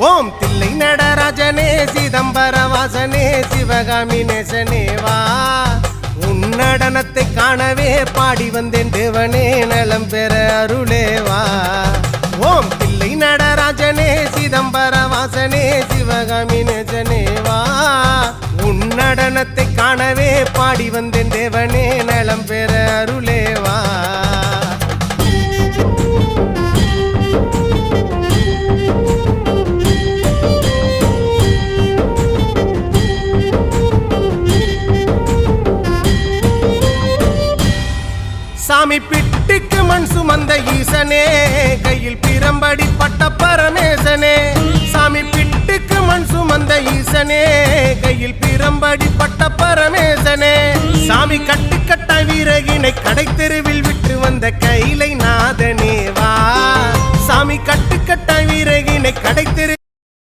ஓம் தில்லை நடராஜனே சிதம்பர வாசனே சிவகாமி நேசனே வா உன் நடனத்தை காணவே பாடி வந்தேன் தேவனே நலம் பெற அருளே வா ஓம் தில்லை நடராஜனே சிதம்பர வாசனே சிவகாமி நேசனே வா உன் நடனத்தை காணவே பாடி வந்தேன் தேவனே நலம் பெற அருளே வா சாமி பிட்டுக்கு மண் சுமந்த ஈசனே கையில் பிரம்படி பட்ட பரமேசனே சாமி பிட்டுக்கு மண் சுமந்த ஈசனே கையில் பிரம்படி பட்ட பரமேசனே சாமி கட்டுக்கட்ட வீரகினை கடை தெருவில் விட்டு வந்த கைலை நாதனே வா சாமி கட்டுக்கட்ட வீரகினை கடை தெரு